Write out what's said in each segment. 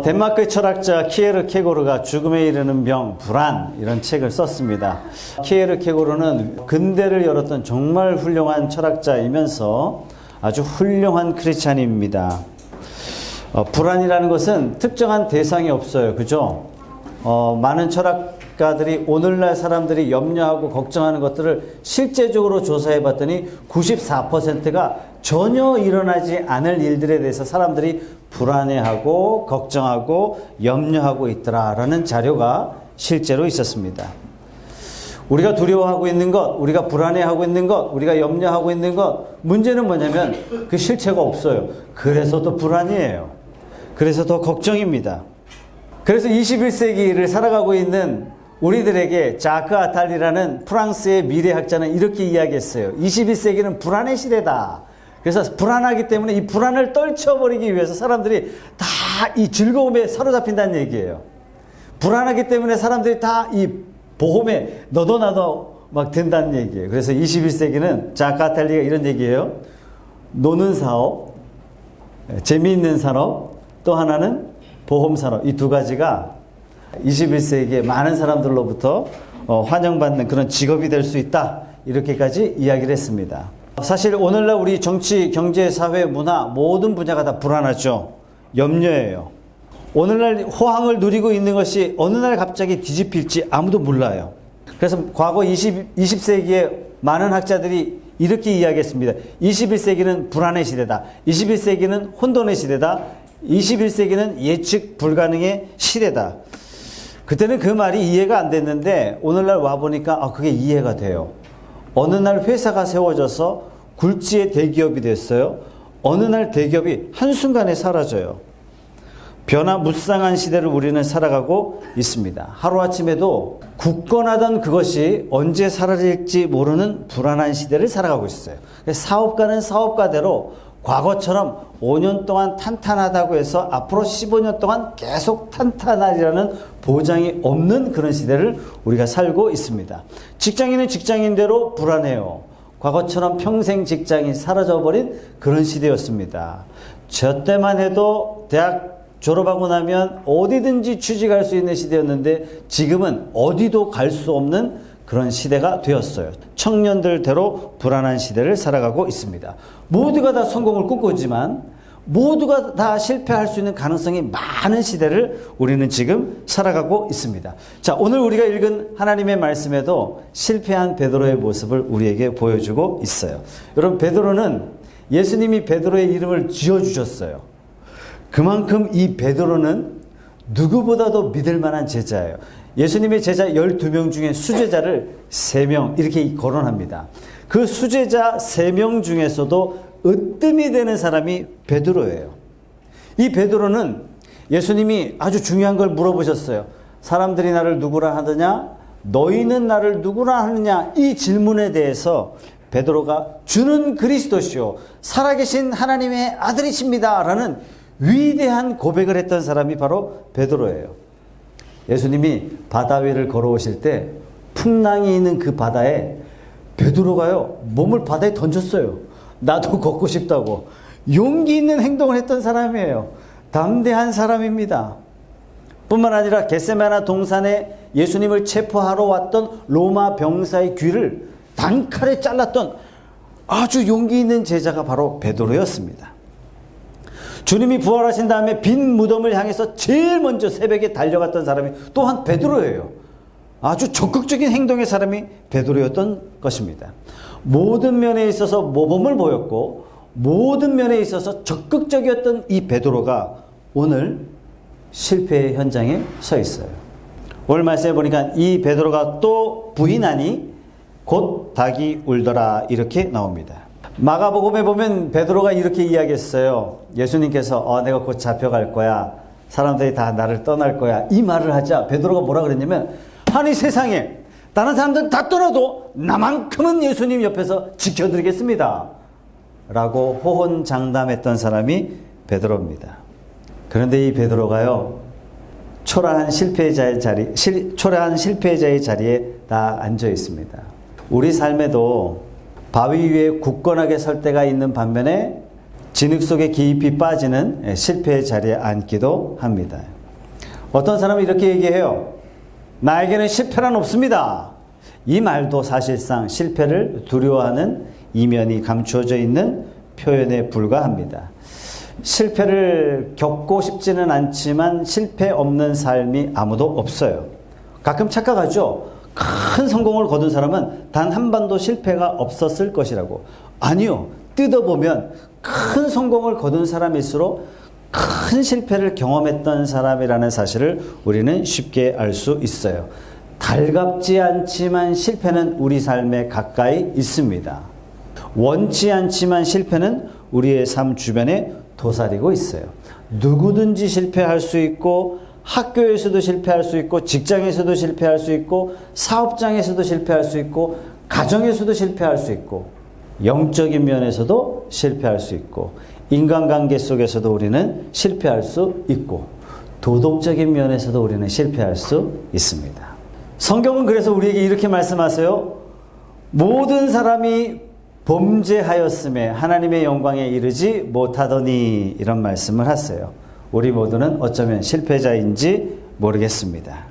덴마크의 철학자 키에르케고르가 죽음에 이르는 병, 불안 이런 책을 썼습니다. 키에르케고르는 근대를 열었던 정말 훌륭한 철학자이면서 아주 훌륭한 크리스찬입니다. 불안이라는 것은 특정한 대상이 없어요. 그죠? 많은 철학가들이 오늘날 사람들이 염려하고 걱정하는 것들을 실제적으로 조사해 봤더니 94%가 전혀 일어나지 않을 일들에 대해서 사람들이 불안해하고 걱정하고 염려하고 있더라라는 자료가 실제로 있었습니다. 우리가 두려워하고 있는 것, 우리가 불안해하고 있는 것, 우리가 염려하고 있는 것, 문제는 뭐냐면 그 실체가 없어요. 그래서 더 불안이에요. 그래서 더 걱정입니다. 그래서 21세기를 살아가고 있는 우리들에게 자크 아탈리라는 프랑스의 미래학자는 이렇게 이야기했어요. 21세기는 불안의 시대다. 그래서 불안하기 때문에 이 불안을 떨쳐버리기 위해서 사람들이 다 이 즐거움에 사로잡힌다는 얘기예요. 불안하기 때문에 사람들이 다 이 보험에 너도 나도 막 든다는 얘기예요. 그래서 21세기는 자크 아탈리가 이런 얘기예요. 노는 사업, 재미있는 산업, 또 하나는 보험 산업. 이 두 가지가 21세기에 많은 사람들로부터 환영받는 그런 직업이 될 수 있다. 이렇게까지 이야기를 했습니다. 사실 오늘날 우리 정치, 경제, 사회, 문화 모든 분야가 다 불안하죠. 염려예요. 오늘날 호황을 누리고 있는 것이 어느 날 갑자기 뒤집힐지 아무도 몰라요. 그래서 과거 20세기에 많은 학자들이 이렇게 이야기했습니다. 21세기는 불안의 시대다. 21세기는 혼돈의 시대다. 21세기는 예측 불가능의 시대다. 그때는 그 말이 이해가 안 됐는데 오늘날 와보니까 그게 이해가 돼요. 어느 날 회사가 세워져서 굴지의 대기업이 됐어요. 어느 날 대기업이 한순간에 사라져요. 변화무쌍한 시대를 우리는 살아가고 있습니다. 하루아침에도 굳건하던 그것이 언제 사라질지 모르는 불안한 시대를 살아가고 있어요. 사업가는 사업가대로 과거처럼 5년 동안 탄탄하다고 해서 앞으로 15년 동안 계속 탄탄하리라는 보장이 없는 그런 시대를 우리가 살고 있습니다. 직장인은 직장인대로 불안해요. 과거처럼 평생 직장이 사라져버린 그런 시대였습니다. 저 때만 해도 대학 졸업하고 나면 어디든지 취직할 수 있는 시대였는데 지금은 어디도 갈 수 없는 그런 시대가 되었어요. 청년들대로 불안한 시대를 살아가고 있습니다. 모두가 다 성공을 꿈꾸지만 모두가 다 실패할 수 있는 가능성이 많은 시대를 우리는 지금 살아가고 있습니다. 자, 오늘 우리가 읽은 하나님의 말씀에도 실패한 베드로의 모습을 우리에게 보여주고 있어요. 여러분, 베드로는 예수님이 베드로의 이름을 지어주셨어요. 그만큼 이 베드로는 누구보다도 믿을 만한 제자예요. 예수님의 제자 12명 중에 수제자를 3명 이렇게 거론합니다. 그 수제자 3명 중에서도 으뜸이 되는 사람이 베드로예요. 이 베드로는 예수님이 아주 중요한 걸 물어보셨어요. 사람들이 나를 누구라 하느냐? 너희는 나를 누구라 하느냐? 이 질문에 대해서 베드로가 주는 그리스도시요 살아계신 하나님의 아들이십니다 라는 위대한 고백을 했던 사람이 바로 베드로예요. 예수님이 바다 위를 걸어오실 때 풍랑이 있는 그 바다에 베드로가요 몸을 바다에 던졌어요. 나도 걷고 싶다고. 용기 있는 행동을 했던 사람이에요. 담대한 사람입니다. 뿐만 아니라 겟세마네 동산에 예수님을 체포하러 왔던 로마 병사의 귀를 단칼에 잘랐던 아주 용기 있는 제자가 바로 베드로였습니다. 주님이 부활하신 다음에 빈 무덤을 향해서 제일 먼저 새벽에 달려갔던 사람이 또한 베드로예요. 아주 적극적인 행동의 사람이 베드로였던 것입니다. 모든 면에 있어서 모범을 보였고 모든 면에 있어서 적극적이었던 이 베드로가 오늘 실패의 현장에 서 있어요. 오늘 말씀해 보니까 이 베드로가 또 부인하니 곧 닭이 울더라 이렇게 나옵니다. 마가복음에 보면 베드로가 이렇게 이야기했어요. 예수님께서 내가 곧 잡혀갈 거야. 사람들이 다 나를 떠날 거야. 이 말을 하자 베드로가 뭐라 그랬냐면 아니 세상에 다른 사람들은 다 떠나도 나만큼은 예수님 옆에서 지켜드리겠습니다 라고 호언장담했던 사람이 베드로입니다. 그런데 이 베드로가요 초라한 실패자의 자리에 다 앉아 있습니다. 우리 삶에도 바위 위에 굳건하게 설 때가 있는 반면에 진흙 속에 깊이 빠지는 실패의 자리에 앉기도 합니다. 어떤 사람은 이렇게 얘기해요. 나에게는 실패란 없습니다. 이 말도 사실상 실패를 두려워하는 이면이 감추어져 있는 표현에 불과합니다. 실패를 겪고 싶지는 않지만 실패 없는 삶이 아무도 없어요. 가끔 착각하죠. 큰 성공을 거둔 사람은 단 한 번도 실패가 없었을 것이라고. 아니요. 뜯어보면 큰 성공을 거둔 사람일수록 큰 실패를 경험했던 사람이라는 사실을 우리는 쉽게 알 수 있어요. 달갑지 않지만 실패는 우리 삶에 가까이 있습니다. 원치 않지만 실패는 우리의 삶 주변에 도사리고 있어요. 누구든지 실패할 수 있고, 학교에서도 실패할 수 있고, 직장에서도 실패할 수 있고, 사업장에서도 실패할 수 있고, 가정에서도 실패할 수 있고, 영적인 면에서도 실패할 수 있고, 인간관계 속에서도 우리는 실패할 수 있고, 도덕적인 면에서도 우리는 실패할 수 있습니다. 성경은 그래서 우리에게 이렇게 말씀하세요. 모든 사람이 범죄하였음에 하나님의 영광에 이르지 못하더니, 이런 말씀을 하세요. 우리 모두는 어쩌면 실패자인지 모르겠습니다.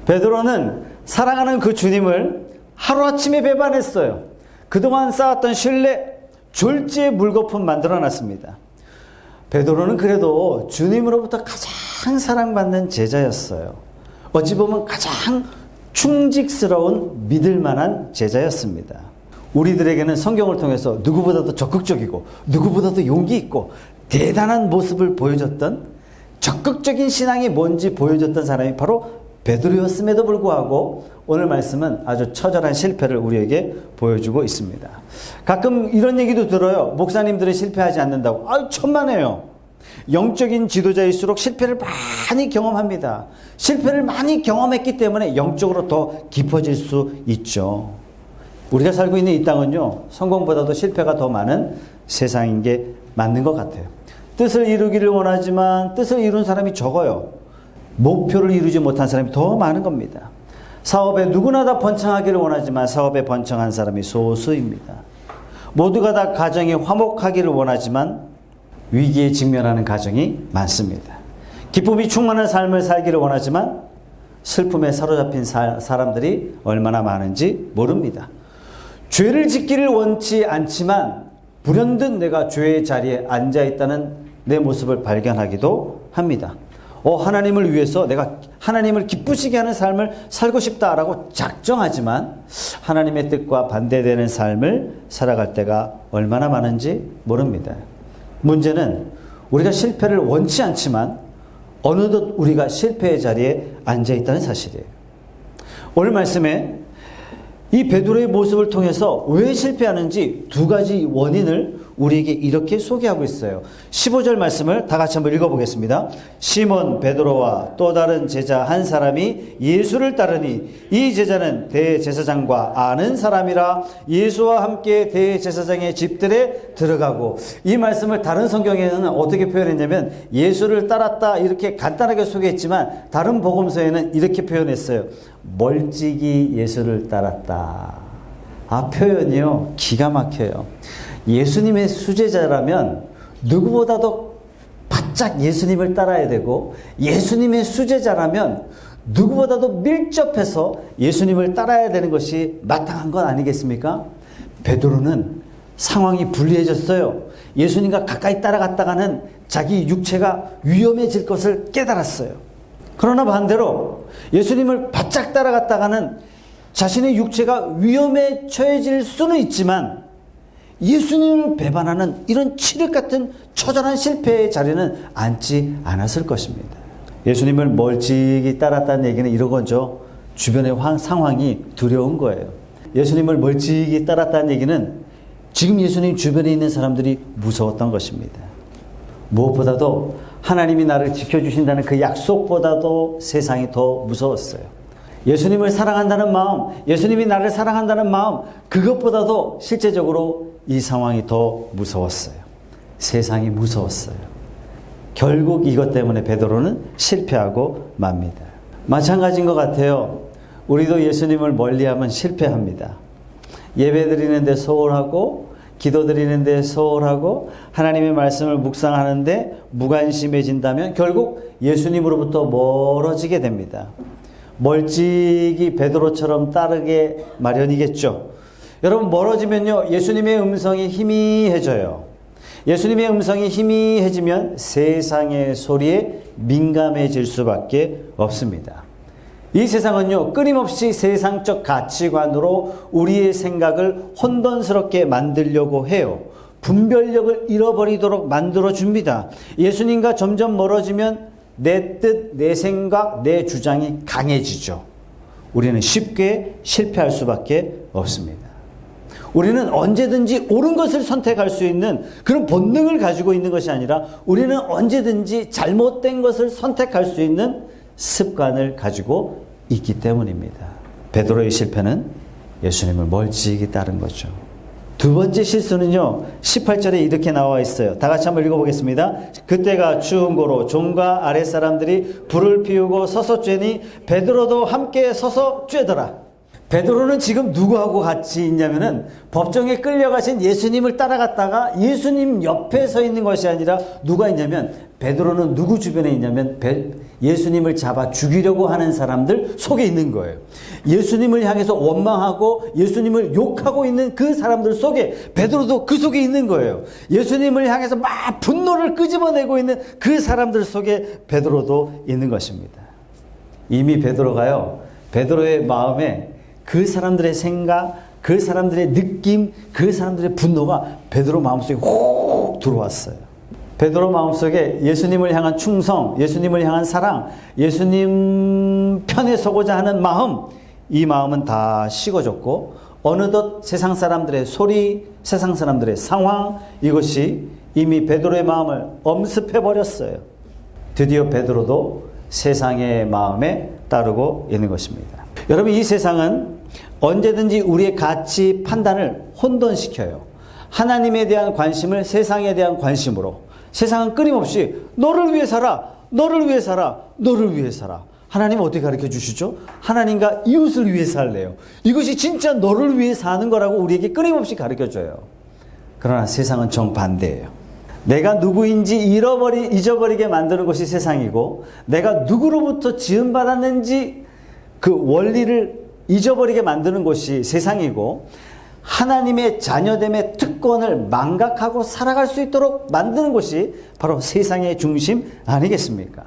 베드로는 사랑하는 그 주님을 하루아침에 배반했어요. 그동안 쌓았던 신뢰, 졸지에 물거품 만들어놨습니다. 베드로는 그래도 주님으로부터 가장 사랑받는 제자였어요. 어찌 보면 가장 충직스러운 믿을만한 제자였습니다. 우리들에게는 성경을 통해서 누구보다도 적극적이고 누구보다도 용기 있고 대단한 모습을 보여줬던, 적극적인 신앙이 뭔지 보여줬던 사람이 바로 베드로였음에도 불구하고 오늘 말씀은 아주 처절한 실패를 우리에게 보여주고 있습니다. 가끔 이런 얘기도 들어요. 목사님들은 실패하지 않는다고. 천만에요. 영적인 지도자일수록 실패를 많이 경험합니다. 실패를 많이 경험했기 때문에 영적으로 더 깊어질 수 있죠. 우리가 살고 있는 이 땅은요, 성공보다도 실패가 더 많은 세상인 게 맞는 것 같아요. 뜻을 이루기를 원하지만 뜻을 이룬 사람이 적어요. 목표를 이루지 못한 사람이 더 많은 겁니다. 사업에 누구나 다 번창하기를 원하지만 사업에 번창한 사람이 소수입니다. 모두가 다 가정이 화목하기를 원하지만 위기에 직면하는 가정이 많습니다. 기쁨이 충만한 삶을 살기를 원하지만 슬픔에 사로잡힌 사람들이 얼마나 많은지 모릅니다. 죄를 짓기를 원치 않지만 불현듯 내가 죄의 자리에 앉아있다는 내 모습을 발견하기도 합니다. 하나님을 위해서 내가 하나님을 기쁘시게 하는 삶을 살고 싶다라고 작정하지만 하나님의 뜻과 반대되는 삶을 살아갈 때가 얼마나 많은지 모릅니다. 문제는 우리가 실패를 원치 않지만 어느덧 우리가 실패의 자리에 앉아있다는 사실이에요. 오늘 말씀에 이 베드로의 모습을 통해서 왜 실패하는지 두 가지 원인을 우리에게 이렇게 소개하고 있어요. 15절 말씀을 다 같이 한번 읽어보겠습니다. 시몬 베드로와 또 다른 제자 한 사람이 예수를 따르니 이 제자는 대제사장과 아는 사람이라 예수와 함께 대제사장의 집들에 들어가고, 이 말씀을 다른 성경에는 어떻게 표현했냐면 예수를 따랐다 이렇게 간단하게 소개했지만 다른 복음서에는 이렇게 표현했어요. 멀찍이 예수를 따랐다. 표현이요 기가 막혀요. 예수님의 수제자라면 누구보다도 바짝 예수님을 따라야 되고, 예수님의 수제자라면 누구보다도 밀접해서 예수님을 따라야 되는 것이 마땅한 건 아니겠습니까? 베드로는 상황이 불리해졌어요. 예수님과 가까이 따라갔다가는 자기 육체가 위험해질 것을 깨달았어요. 그러나 반대로 예수님을 바짝 따라갔다가는 자신의 육체가 위험에 처해질 수는 있지만 예수님을 배반하는 이런 칠흑 같은 처절한 실패의 자리는 앉지 않았을 것입니다. 예수님을 멀찍이 따랐다는 얘기는 이런 거죠. 주변의 상황이 두려운 거예요. 예수님을 멀찍이 따랐다는 얘기는 지금 예수님 주변에 있는 사람들이 무서웠던 것입니다. 무엇보다도 하나님이 나를 지켜주신다는 그 약속보다도 세상이 더 무서웠어요. 예수님을 사랑한다는 마음, 예수님이 나를 사랑한다는 마음, 그것보다도 실제적으로 이 상황이 더 무서웠어요. 세상이 무서웠어요. 결국 이것 때문에 베드로는 실패하고 맙니다. 마찬가지인 것 같아요. 우리도 예수님을 멀리하면 실패합니다. 예배 드리는데 소홀하고, 기도드리는데 소홀하고 하나님의 말씀을 묵상하는데 무관심해진다면 결국 예수님으로부터 멀어지게 됩니다. 멀찍이 베드로처럼 따르게 마련이겠죠. 여러분, 멀어지면요, 예수님의 음성이 희미해져요. 예수님의 음성이 희미해지면 세상의 소리에 민감해질 수밖에 없습니다. 이 세상은요, 끊임없이 세상적 가치관으로 우리의 생각을 혼돈스럽게 만들려고 해요. 분별력을 잃어버리도록 만들어줍니다. 예수님과 점점 멀어지면 내 뜻, 내 생각, 내 주장이 강해지죠. 우리는 쉽게 실패할 수밖에 없습니다. 우리는 언제든지 옳은 것을 선택할 수 있는 그런 본능을 가지고 있는 것이 아니라 우리는 언제든지 잘못된 것을 선택할 수 있는 습관을 가지고 있기 때문입니다. 베드로의 실패는 예수님을 멀찍이 따른 거죠. 두 번째 실수는요, 18절에 이렇게 나와 있어요. 다 같이 한번 읽어보겠습니다. 그때가 추운 고로 종과 아랫사람들이 불을 피우고 서서 쬐니 베드로도 함께 서서 쬐더라. 베드로는 지금 누구하고 같이 있냐면은 법정에 끌려가신 예수님을 따라갔다가 예수님 옆에 서 있는 것이 아니라 누가 있냐면 베드로는 누구 주변에 있냐면 예수님을 잡아 죽이려고 하는 사람들 속에 있는 거예요. 예수님을 향해서 원망하고 예수님을 욕하고 있는 그 사람들 속에 베드로도 그 속에 있는 거예요. 예수님을 향해서 막 분노를 끄집어내고 있는 그 사람들 속에 베드로도 있는 것입니다. 이미 베드로가요, 베드로의 마음에 그 사람들의 생각, 그 사람들의 느낌, 그 사람들의 분노가 베드로 마음속에 훅 들어왔어요. 베드로 마음속에 예수님을 향한 충성, 예수님을 향한 사랑, 예수님 편에 서고자 하는 마음, 이 마음은 다 식어졌고 어느덧 세상 사람들의 소리, 세상 사람들의 상황, 이것이 이미 베드로의 마음을 엄습해버렸어요. 드디어 베드로도 세상의 마음에 따르고 있는 것입니다. 여러분, 이 세상은 언제든지 우리의 가치 판단을 혼돈시켜요. 하나님에 대한 관심을 세상에 대한 관심으로. 세상은 끊임없이 너를 위해 살아, 너를 위해 살아, 너를 위해 살아. 하나님은 어떻게 가르쳐 주시죠? 하나님과 이웃을 위해 살래요. 이것이 진짜 너를 위해 사는 거라고 우리에게 끊임없이 가르쳐 줘요. 그러나 세상은 정반대예요. 내가 누구인지 잊어버리게 만드는 것이 세상이고, 내가 누구로부터 지음받았는지 그 원리를 잊어버리게 만드는 것이 세상이고, 하나님의 자녀됨의 특권을 망각하고 살아갈 수 있도록 만드는 것이 바로 세상의 중심 아니겠습니까?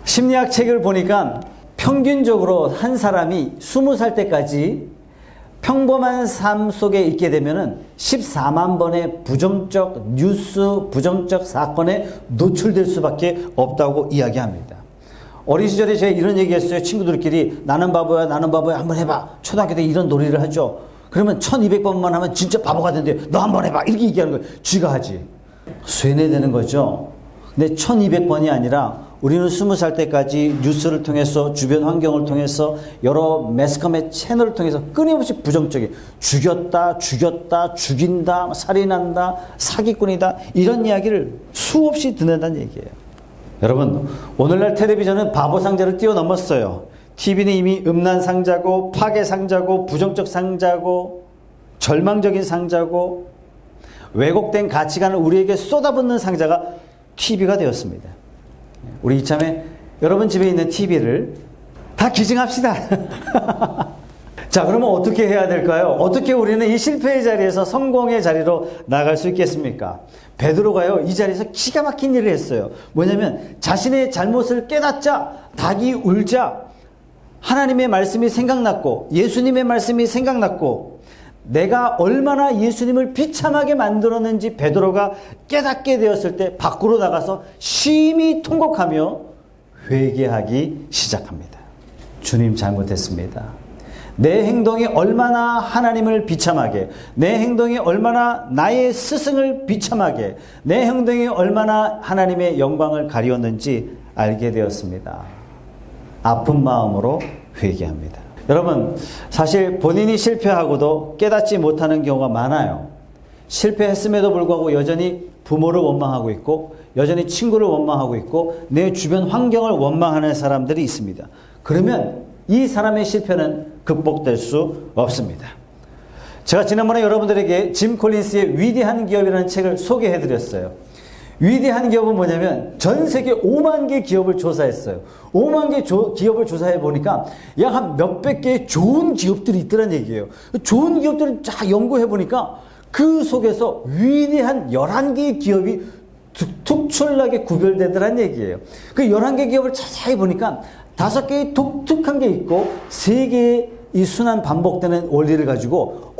심리학 책을 보니까 평균적으로 한 사람이 20살 때까지 평범한 삶 속에 있게 되면은 14만 번의 부정적 뉴스, 부정적 사건에 노출될 수밖에 없다고 이야기합니다. 어린 시절에 제가 이런 얘기했어요. 친구들끼리 나는 바보야, 나는 바보야, 한번 해봐. 초등학교 때 이런 놀이를 하죠. 그러면 1200번만 하면 진짜 바보가 된대. 너 한번 해봐. 이렇게 얘기하는 거예요. 쥐가 하지. 쇠뇌되는 거죠. 근데 1200번이 아니라 우리는 20살 때까지 뉴스를 통해서, 주변 환경을 통해서, 여러 매스컴의 채널을 통해서 끊임없이 부정적인 죽였다, 죽인다, 살인한다, 사기꾼이다, 이런 이야기를 수없이 듣는다는 얘기예요. 여러분, 오늘날 텔레비전은 바보 상자를 뛰어넘었어요. TV는 이미 음란 상자고, 파괴 상자고, 부정적 상자고, 절망적인 상자고, 왜곡된 가치관을 우리에게 쏟아붓는 상자가 TV가 되었습니다. 우리 이참에 여러분 집에 있는 TV를 다 기증합시다. 자, 그러면 어떻게 해야 될까요? 어떻게 우리는 이 실패의 자리에서 성공의 자리로 나갈 수 있겠습니까? 베드로가요, 이 자리에서 기가 막힌 일을 했어요. 뭐냐면 자신의 잘못을 깨닫자 닭이 울자 하나님의 말씀이 생각났고, 예수님의 말씀이 생각났고, 내가 얼마나 예수님을 비참하게 만들었는지 베드로가 깨닫게 되었을 때 밖으로 나가서 심히 통곡하며 회개하기 시작합니다. 주님, 잘못했습니다. 내 행동이 얼마나 하나님을 비참하게, 내 행동이 얼마나 나의 스승을 비참하게, 내 행동이 얼마나 하나님의 영광을 가리웠는지 알게 되었습니다. 아픈 마음으로 회개합니다. 여러분, 사실 본인이 실패하고도 깨닫지 못하는 경우가 많아요. 실패했음에도 불구하고 여전히 부모를 원망하고 있고, 여전히 친구를 원망하고 있고, 내 주변 환경을 원망하는 사람들이 있습니다. 그러면 이 사람의 실패는 극복될 수 없습니다. 제가 지난번에 여러분들에게 짐 콜린스의 위대한 기업이라는 책을 소개해 드렸어요. 위대한 기업은 뭐냐면 전 세계 5만 개 기업을 조사했어요. 5만 개 기업을 조사해 보니까 약 한 몇백 개의 좋은 기업들이 있더란 얘기예요. 좋은 기업들을 쫙 연구해 보니까 그 속에서 위대한 11개의 기업이 특출나게 구별되더란 얘기예요. 그 11개 기업을 자세히 보니까 5개의 독특한 게 있고 3개의 이 순환 반복되는 원리를 가지고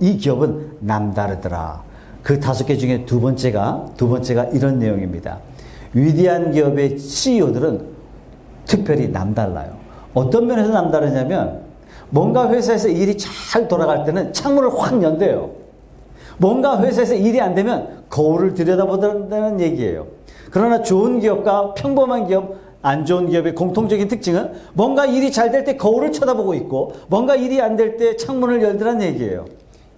이 기업은 남다르더라. 그 5개 중에 두 번째가 이런 내용입니다. 위대한 기업의 CEO들은 특별히 남달라요. 어떤 면에서 남다르냐면 뭔가 회사에서 일이 잘 돌아갈 때는 창문을 확 연대요. 뭔가 회사에서 일이 안 되면 거울을 들여다보다는 얘기예요. 그러나 좋은 기업과 평범한 기업, 안 좋은 기업의 공통적인 특징은 뭔가 일이 잘 될 때 거울을 쳐다보고 있고 뭔가 일이 안 될 때 창문을 열더란 얘기예요.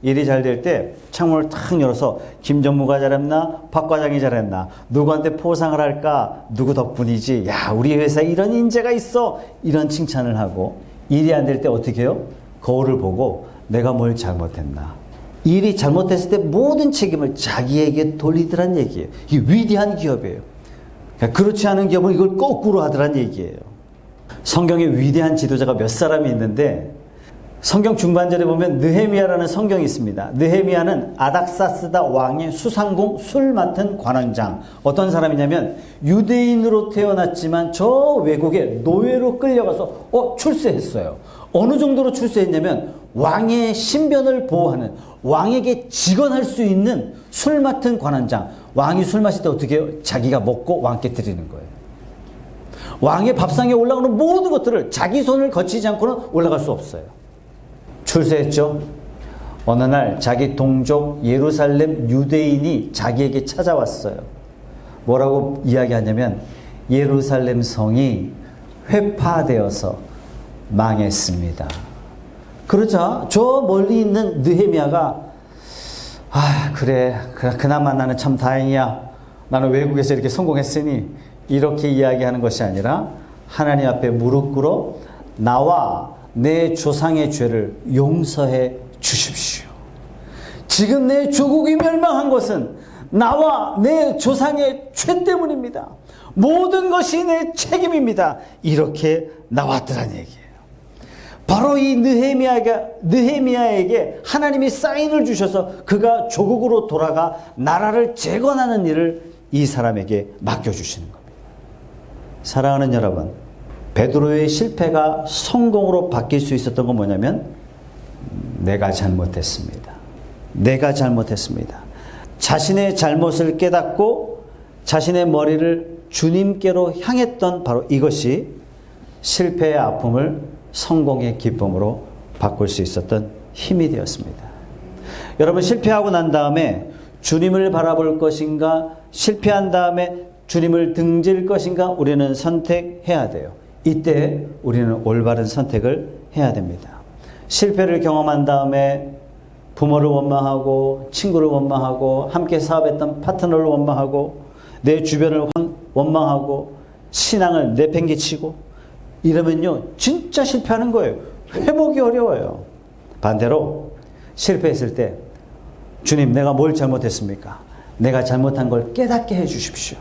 일이 잘 될 때 창문을 탁 열어서 김정무가 잘했나? 박 과장이 잘했나? 누구한테 포상을 할까? 누구 덕분이지? 야, 우리 회사에 이런 인재가 있어! 이런 칭찬을 하고 일이 안 될 때 어떻게 해요? 거울을 보고 내가 뭘 잘못했나? 일이 잘못했을 때 모든 책임을 자기에게 돌리더란 얘기예요. 이게 위대한 기업이에요. 그렇지 않은 기업은 이걸 거꾸로 하더란 얘기예요. 성경에 위대한 지도자가 몇 사람이 있는데 성경 중반절에 보면 느헤미야라는 성경이 있습니다. 느헤미야는 아닥사스다 왕의 수상공 술 맡은 관원장. 어떤 사람이냐면 유대인으로 태어났지만 저 외국에 노예로 끌려가서 출세했어요. 어느 정도로 출세했냐면 왕의 신변을 보호하는, 왕에게 직언할 수 있는 술 맡은 관원장. 왕이 술 마실 때 어떻게 해요? 자기가 먹고 왕께 드리는 거예요. 왕의 밥상에 올라오는 모든 것들을 자기 손을 거치지 않고는 올라갈 수 없어요. 출세했죠. 어느 날 자기 동족 예루살렘 유대인이 자기에게 찾아왔어요. 뭐라고 이야기하냐면 예루살렘 성이 회파되어서 망했습니다. 그러자 저 멀리 있는 느헤미야가 그래 그나마 나는 참 다행이야. 나는 외국에서 이렇게 성공했으니 이렇게 이야기하는 것이 아니라 하나님 앞에 무릎 꿇어 나와 내 조상의 죄를 용서해 주십시오. 지금 내 조국이 멸망한 것은 나와 내 조상의 죄 때문입니다. 모든 것이 내 책임입니다. 이렇게 나왔더란 얘기예요. 바로 이 느헤미야에게 하나님이 사인을 주셔서 그가 조국으로 돌아가 나라를 재건하는 일을 이 사람에게 맡겨주시는 겁니다. 사랑하는 여러분, 베드로의 실패가 성공으로 바뀔 수 있었던 건 뭐냐면 내가 잘못했습니다. 내가 잘못했습니다. 자신의 잘못을 깨닫고 자신의 머리를 주님께로 향했던 바로 이것이 실패의 아픔을 성공의 기쁨으로 바꿀 수 있었던 힘이 되었습니다. 여러분, 실패하고 난 다음에 주님을 바라볼 것인가, 실패한 다음에 주님을 등질 것인가, 우리는 선택해야 돼요. 이때 우리는 올바른 선택을 해야 됩니다. 실패를 경험한 다음에 부모를 원망하고 친구를 원망하고 함께 사업했던 파트너를 원망하고 내 주변을 원망하고 신앙을 내팽개치고 이러면요 진짜 실패하는 거예요. 회복이 어려워요. 반대로 실패했을 때 주님, 내가 뭘 잘못했습니까? 내가 잘못한 걸 깨닫게 해 주십시오.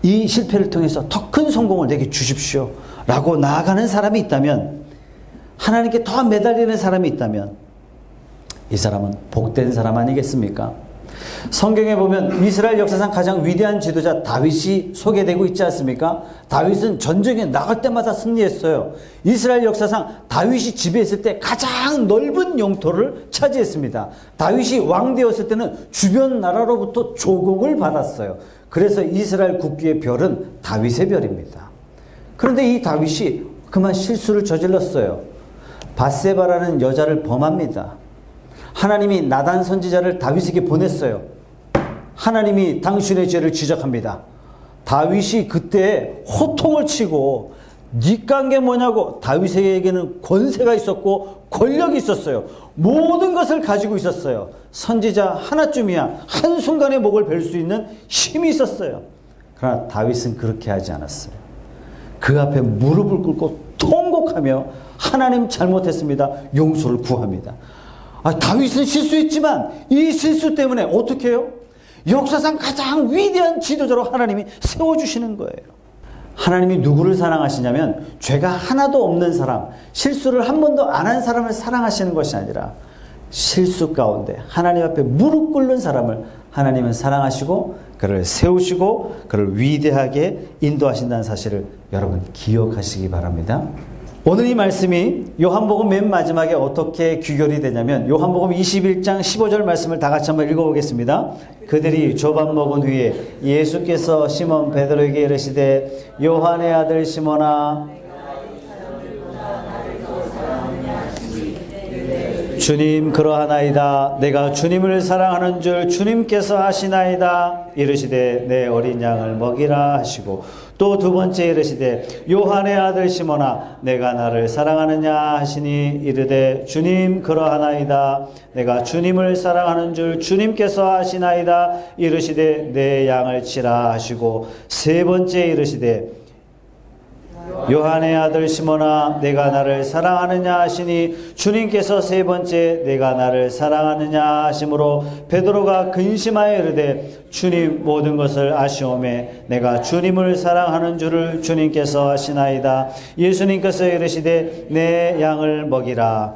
이 실패를 통해서 더 큰 성공을 내게 주십시오 라고 나아가는 사람이 있다면, 하나님께 더 매달리는 사람이 있다면 이 사람은 복된 사람 아니겠습니까? 성경에 보면 이스라엘 역사상 가장 위대한 지도자 다윗이 소개되고 있지 않습니까? 다윗은 전쟁에 나갈 때마다 승리했어요. 이스라엘 역사상 다윗이 지배했을 때 가장 넓은 영토를 차지했습니다. 다윗이 왕 되었을 때는 주변 나라로부터 조공을 받았어요. 그래서 이스라엘 국기의 별은 다윗의 별입니다. 그런데 이 다윗이 그만 실수를 저질렀어요. 밧세바라는 여자를 범합니다. 하나님이 나단 선지자를 다윗에게 보냈어요. 하나님이 당신의 죄를 지적합니다. 다윗이 그때 호통을 치고 니가 한 게 뭐냐고. 다윗에게는 권세가 있었고 권력이 있었어요. 모든 것을 가지고 있었어요. 선지자 하나쯤이야 한순간에 목을 벨 수 있는 힘이 있었어요. 그러나 다윗은 그렇게 하지 않았어요. 그 앞에 무릎을 꿇고 통곡하며 하나님 잘못했습니다. 용서를 구합니다. 다윗은 실수했지만 이 실수 때문에 어떻게 해요? 역사상 가장 위대한 지도자로 하나님이 세워주시는 거예요. 하나님이 누구를 사랑하시냐면 죄가 하나도 없는 사람, 실수를 한 번도 안 한 사람을 사랑하시는 것이 아니라 실수 가운데 하나님 앞에 무릎 꿇는 사람을 하나님은 사랑하시고 그를 세우시고 그를 위대하게 인도하신다는 사실을 여러분 기억하시기 바랍니다. 오늘 이 말씀이 요한복음 맨 마지막에 어떻게 귀결이 되냐면 요한복음 21장 15절 말씀을 다 같이 한번 읽어보겠습니다. 그들이 조밥 먹은 후에 예수께서 시몬 베드로에게 이르시되 요한의 아들 시몬아 주님 그러하나이다. 내가 주님을 사랑하는 줄 주님께서 아시나이다. 이르시되 내 어린 양을 먹이라 하시고 또 두 번째 이르시되 요한의 아들 시몬아 내가 나를 사랑하느냐 하시니 이르되 주님 그러하나이다. 내가 주님을 사랑하는 줄 주님께서 아시나이다. 이르시되 내 양을 치라 하시고 세 번째 이르시되 요한의 아들 시몬아 내가 나를 사랑하느냐 하시니 주님께서 세 번째 내가 나를 사랑하느냐 하심으로 베드로가 근심하여 이르되 주님 모든 것을 아시오매 내가 주님을 사랑하는 줄을 주님께서 아시나이다. 예수님께서 이르시되 내 양을 먹이라.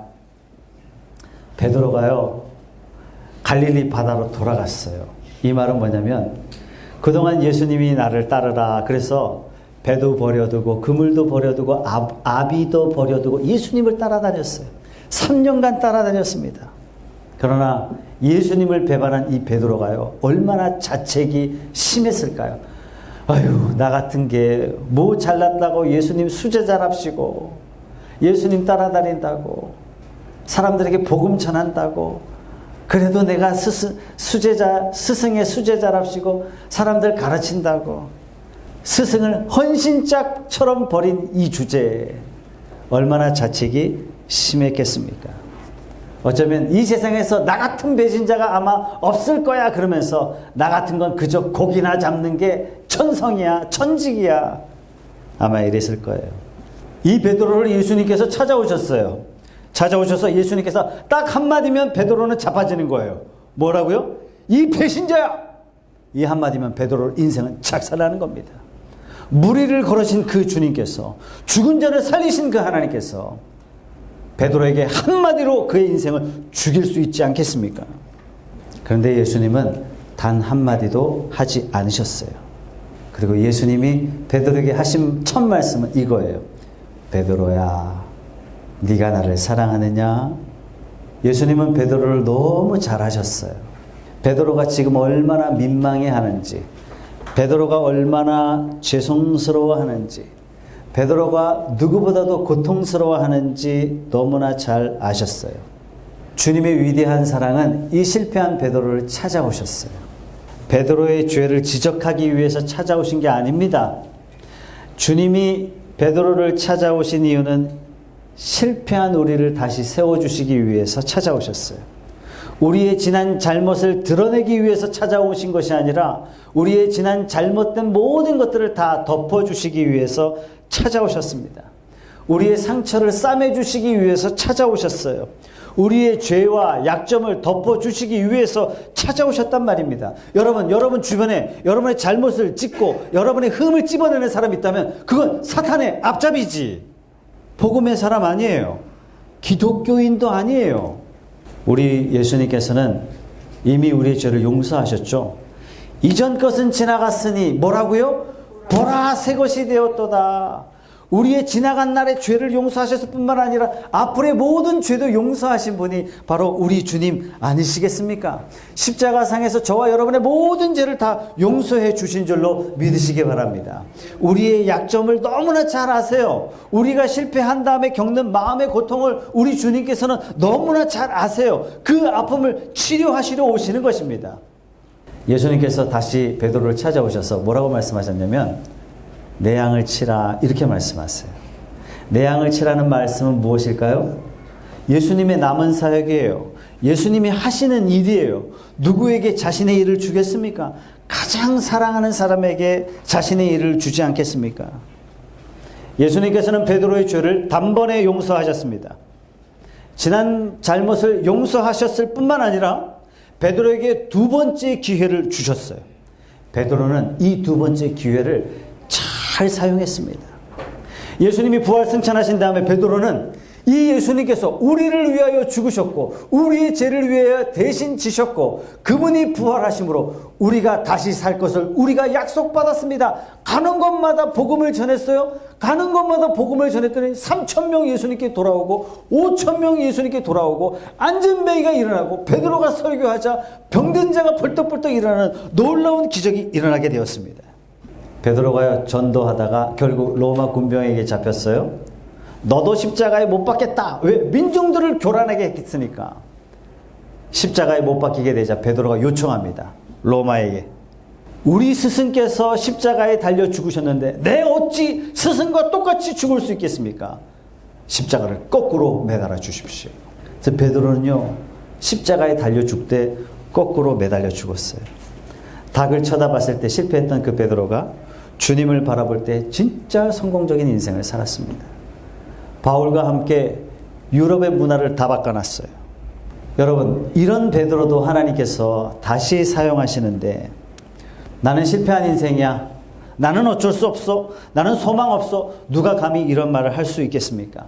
베드로가요 갈릴리 바다로 돌아갔어요. 이 말은 뭐냐면 그동안 예수님이 나를 따르라 그래서 배도 버려두고 그물도 버려두고 아비도 버려두고 예수님을 따라다녔어요. 3년간 따라다녔습니다. 그러나 예수님을 배반한 이 베드로가요 얼마나 자책이 심했을까요? 아유 나 같은 게 뭐 잘났다고 예수님 수제자랍시고 예수님 따라다닌다고 사람들에게 복음 전한다고 그래도 내가 스승의 수제자랍시고 사람들 가르친다고 스승을 헌신짝처럼 버린 이 주제에 얼마나 자책이 심했겠습니까? 어쩌면 이 세상에서 나 같은 배신자가 아마 없을 거야 그러면서 나 같은 건 그저 고기나 잡는 게 천성이야 천직이야 아마 이랬을 거예요. 이 베드로를 예수님께서 찾아오셨어요. 찾아오셔서 예수님께서 딱 한마디면 베드로는 자빠지는 거예요. 뭐라고요? 이 배신자야! 이 한마디면 베드로 인생은 착살나는 겁니다. 무리를 걸으신 그 주님께서 죽은 자를 살리신 그 하나님께서 베드로에게 한마디로 그의 인생을 죽일 수 있지 않겠습니까? 그런데 예수님은 단 한마디도 하지 않으셨어요. 그리고 예수님이 베드로에게 하신 첫 말씀은 이거예요. 베드로야 네가 나를 사랑하느냐? 예수님은 베드로를 너무 잘하셨어요. 베드로가 지금 얼마나 민망해하는지 베드로가 얼마나 죄송스러워하는지 베드로가 누구보다도 고통스러워하는지 너무나 잘 아셨어요. 주님의 위대한 사랑은 이 실패한 베드로를 찾아오셨어요. 베드로의 죄를 지적하기 위해서 찾아오신 게 아닙니다. 주님이 베드로를 찾아오신 이유는 실패한 우리를 다시 세워주시기 위해서 찾아오셨어요. 우리의 지난 잘못을 드러내기 위해서 찾아오신 것이 아니라 우리의 지난 잘못된 모든 것들을 다 덮어주시기 위해서 찾아오셨습니다. 우리의 상처를 싸매주시기 위해서 찾아오셨어요. 우리의 죄와 약점을 덮어주시기 위해서 찾아오셨단 말입니다. 여러분 주변에 여러분의 잘못을 찝고 여러분의 흠을 찝어내는 사람이 있다면 그건 사탄의 앞잡이지 복음의 사람 아니에요. 기독교인도 아니에요. 우리 예수님께서는 이미 우리의 죄를 용서하셨죠. 이전 것은 지나갔으니 뭐라고요? 보라 새 것이 되었도다. 우리의 지나간 날의 죄를 용서하셨을 뿐만 아니라 앞으로의 모든 죄도 용서하신 분이 바로 우리 주님 아니시겠습니까? 십자가상에서 저와 여러분의 모든 죄를 다 용서해 주신 줄로 믿으시기 바랍니다. 우리의 약점을 너무나 잘 아세요. 우리가 실패한 다음에 겪는 마음의 고통을 우리 주님께서는 너무나 잘 아세요. 그 아픔을 치료하시러 오시는 것입니다. 예수님께서 다시 베드로를 찾아오셔서 뭐라고 말씀하셨냐면 내 양을 치라 이렇게 말씀하세요. 내 양을 치라는 말씀은 무엇일까요? 예수님의 남은 사역이에요. 예수님이 하시는 일이에요. 누구에게 자신의 일을 주겠습니까? 가장 사랑하는 사람에게 자신의 일을 주지 않겠습니까? 예수님께서는 베드로의 죄를 단번에 용서하셨습니다. 지난 잘못을 용서하셨을 뿐만 아니라 베드로에게 두 번째 기회를 주셨어요. 베드로는 이 두 번째 기회를 잘 사용했습니다. 예수님이 부활 승천하신 다음에 베드로는 이 예수님께서 우리를 위하여 죽으셨고 우리의 죄를 위하여 대신 지셨고 그분이 부활하심으로 우리가 다시 살 것을 우리가 약속받았습니다. 가는 곳마다 복음을 전했어요. 가는 곳마다 복음을 전했더니 3,000명 예수님께 돌아오고 5,000명 예수님께 돌아오고 안전뱅이가 일어나고 베드로가 설교하자 병든 자가 벌떡벌떡 일어나는 놀라운 기적이 일어나게 되었습니다. 베드로가 전도하다가 결국 로마 군병에게 잡혔어요. 너도 십자가에 못 박겠다. 왜? 민중들을 교란하게 했으니까. 십자가에 못 박히게 되자 베드로가 요청합니다. 로마에게. 우리 스승께서 십자가에 달려 죽으셨는데 내 어찌 스승과 똑같이 죽을 수 있겠습니까? 십자가를 거꾸로 매달아 주십시오. 그래서 베드로는요, 십자가에 달려 죽되 거꾸로 매달려 죽었어요. 닭을 쳐다봤을 때 실패했던 그 베드로가 주님을 바라볼 때 진짜 성공적인 인생을 살았습니다. 바울과 함께 유럽의 문화를 다 바꿔놨어요. 여러분, 이런 베드로도 하나님께서 다시 사용하시는데 나는 실패한 인생이야. 나는 어쩔 수 없어. 나는 소망 없어. 누가 감히 이런 말을 할 수 있겠습니까?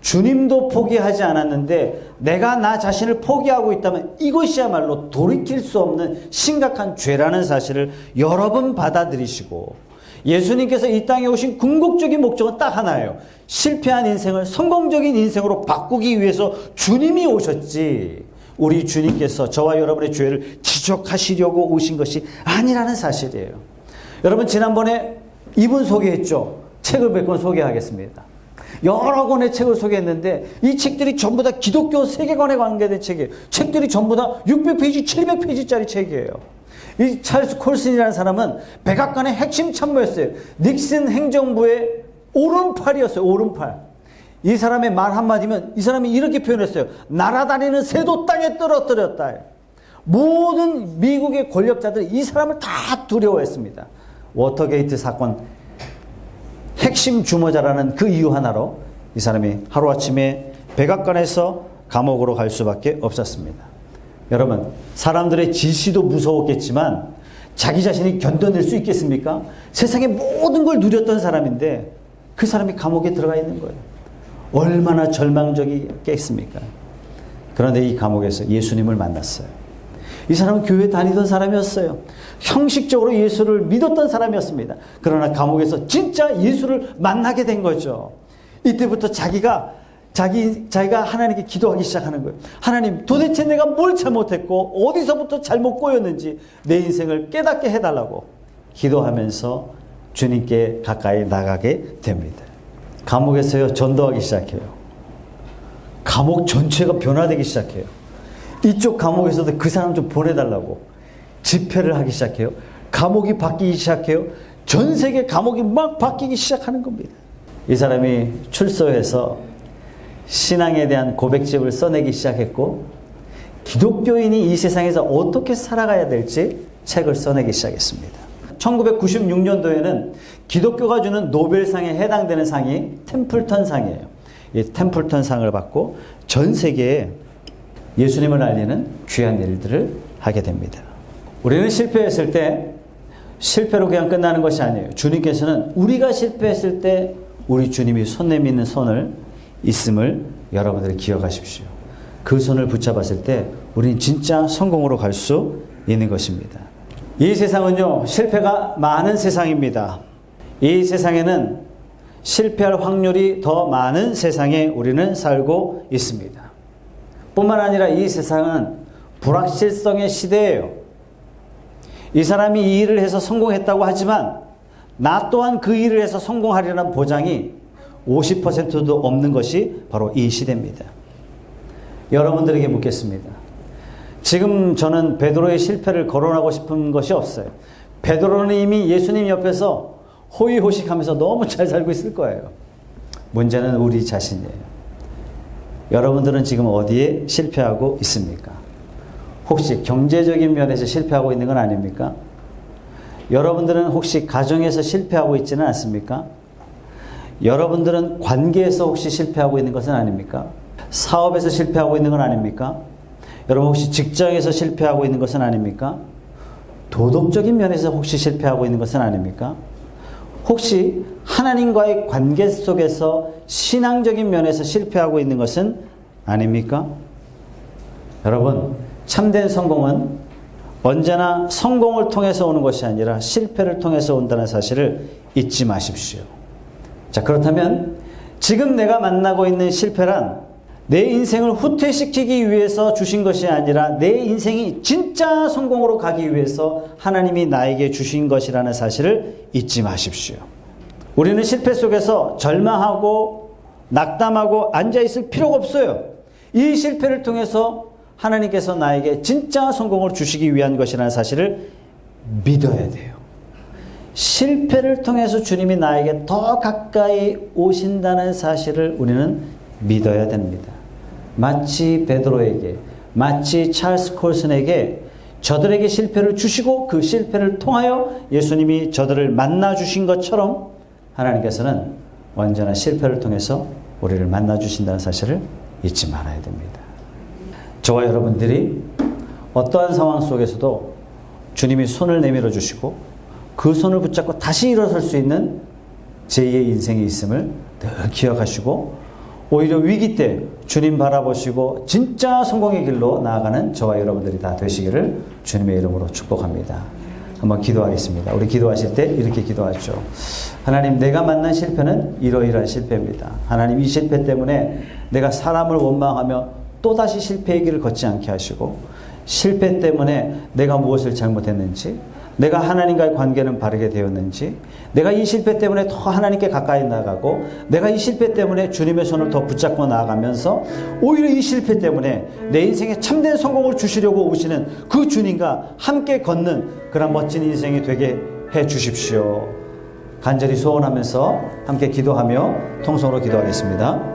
주님도 포기하지 않았는데 내가 나 자신을 포기하고 있다면 이것이야말로 돌이킬 수 없는 심각한 죄라는 사실을 여러 번 받아들이시고 예수님께서 이 땅에 오신 궁극적인 목적은 딱 하나예요. 실패한 인생을 성공적인 인생으로 바꾸기 위해서 주님이 오셨지 우리 주님께서 저와 여러분의 죄를 지적하시려고 오신 것이 아니라는 사실이에요. 여러분, 지난번에 이분 소개했죠. 책을 몇 권 소개하겠습니다. 여러 권의 책을 소개했는데 이 책들이 전부 다 기독교 세계관에 관계된 책이에요. 책들이 전부 다 600페이지, 700페이지짜리 책이에요. 이 찰스 콜슨이라는 사람은 백악관의 핵심 참모였어요. 닉슨 행정부의 오른팔이었어요. 오른팔. 이 사람의 말 한마디면 이 사람이 이렇게 표현했어요. 날아다니는 새도 땅에 떨어뜨렸다. 모든 미국의 권력자들이 이 사람을 다 두려워했습니다. 워터게이트 사건 핵심 주모자라는 그 이유 하나로 이 사람이 하루아침에 백악관에서 감옥으로 갈 수밖에 없었습니다. 여러분, 사람들의 지시도 무서웠겠지만 자기 자신이 견뎌낼 수 있겠습니까? 세상의 모든 걸 누렸던 사람인데 그 사람이 감옥에 들어가 있는 거예요. 얼마나 절망적이겠습니까? 그런데 이 감옥에서 예수님을 만났어요. 이 사람은 교회 다니던 사람이었어요. 형식적으로 예수를 믿었던 사람이었습니다. 그러나 감옥에서 진짜 예수를 만나게 된 거죠. 이때부터 자기가 하나님께 기도하기 시작하는 거예요. 하나님, 도대체 내가 뭘 잘못했고 어디서부터 잘못 꼬였는지 내 인생을 깨닫게 해달라고 기도하면서 주님께 가까이 나가게 됩니다. 감옥에서요, 전도하기 시작해요. 감옥 전체가 변화되기 시작해요. 이쪽 감옥에서도 그 사람 좀 보내달라고 집회를 하기 시작해요. 감옥이 바뀌기 시작해요. 전 세계 감옥이 막 바뀌기 시작하는 겁니다. 이 사람이 출소해서 신앙에 대한 고백집을 써내기 시작했고 기독교인이 이 세상에서 어떻게 살아가야 될지 책을 써내기 시작했습니다. 1996년도에는 기독교가 주는 노벨상에 해당되는 상이 템플턴 상이에요. 이 템플턴 상을 받고 전 세계에 예수님을 알리는 귀한 일들을 하게 됩니다. 우리는 실패했을 때 실패로 그냥 끝나는 것이 아니에요. 주님께서는 우리가 실패했을 때 우리 주님이 손 내미는 손을 있음을 여러분들이 기억하십시오. 그 손을 붙잡았을 때 우리는 진짜 성공으로 갈 수 있는 것입니다. 이 세상은요, 실패가 많은 세상입니다. 이 세상에는 실패할 확률이 더 많은 세상에 우리는 살고 있습니다. 뿐만 아니라 이 세상은 불확실성의 시대예요. 이 사람이 이 일을 해서 성공했다고 하지만 나 또한 그 일을 해서 성공하리라는 보장이 50%도 없는 것이 바로 이 시대입니다. 여러분들에게 묻겠습니다. 지금 저는 베드로의 실패를 거론하고 싶은 것이 없어요. 베드로는 이미 예수님 옆에서 호의호식하면서 너무 잘 살고 있을 거예요. 문제는 우리 자신이에요. 여러분들은 지금 어디에 실패하고 있습니까? 혹시 경제적인 면에서 실패하고 있는 건 아닙니까? 여러분들은 혹시 가정에서 실패하고 있지는 않습니까? 여러분들은 관계에서 혹시 실패하고 있는 것은 아닙니까? 사업에서 실패하고 있는 건 아닙니까? 여러분 혹시 직장에서 실패하고 있는 것은 아닙니까? 도덕적인 면에서 혹시 실패하고 있는 것은 아닙니까? 혹시 하나님과의 관계 속에서 신앙적인 면에서 실패하고 있는 것은 아닙니까? 여러분, 참된 성공은 언제나 성공을 통해서 오는 것이 아니라 실패를 통해서 온다는 사실을 잊지 마십시오. 자, 그렇다면 지금 내가 만나고 있는 실패란 내 인생을 후퇴시키기 위해서 주신 것이 아니라 내 인생이 진짜 성공으로 가기 위해서 하나님이 나에게 주신 것이라는 사실을 잊지 마십시오. 우리는 실패 속에서 절망하고 낙담하고 앉아있을 필요가 없어요. 이 실패를 통해서 하나님께서 나에게 진짜 성공을 주시기 위한 것이라는 사실을 믿어야 돼요. 실패를 통해서 주님이 나에게 더 가까이 오신다는 사실을 우리는 믿어야 됩니다. 마치 베드로에게, 마치 찰스 콜슨에게 저들에게 실패를 주시고 그 실패를 통하여 예수님이 저들을 만나 주신 것처럼 하나님께서는 언제나 실패를 통해서 우리를 만나 주신다는 사실을 잊지 말아야 됩니다. 저와 여러분들이 어떠한 상황 속에서도 주님이 손을 내밀어 주시고 그 손을 붙잡고 다시 일어설 수 있는 제2의 인생이 있음을 늘 기억하시고 오히려 위기 때 주님 바라보시고 진짜 성공의 길로 나아가는 저와 여러분들이 다 되시기를 주님의 이름으로 축복합니다. 한번 기도하겠습니다. 우리 기도하실 때 이렇게 기도하죠. 하나님, 내가 만난 실패는 이러이러한 실패입니다. 하나님, 이 실패 때문에 내가 사람을 원망하며 또다시 실패의 길을 걷지 않게 하시고 실패 때문에 내가 무엇을 잘못했는지, 내가 하나님과의 관계는 바르게 되었는지, 내가 이 실패 때문에 더 하나님께 가까이 나가고 내가 이 실패 때문에 주님의 손을 더 붙잡고 나아가면서 오히려 이 실패 때문에 내 인생에 참된 성공을 주시려고 오시는 그 주님과 함께 걷는 그런 멋진 인생이 되게 해 주십시오. 간절히 소원하면서 함께 기도하며 통성으로 기도하겠습니다.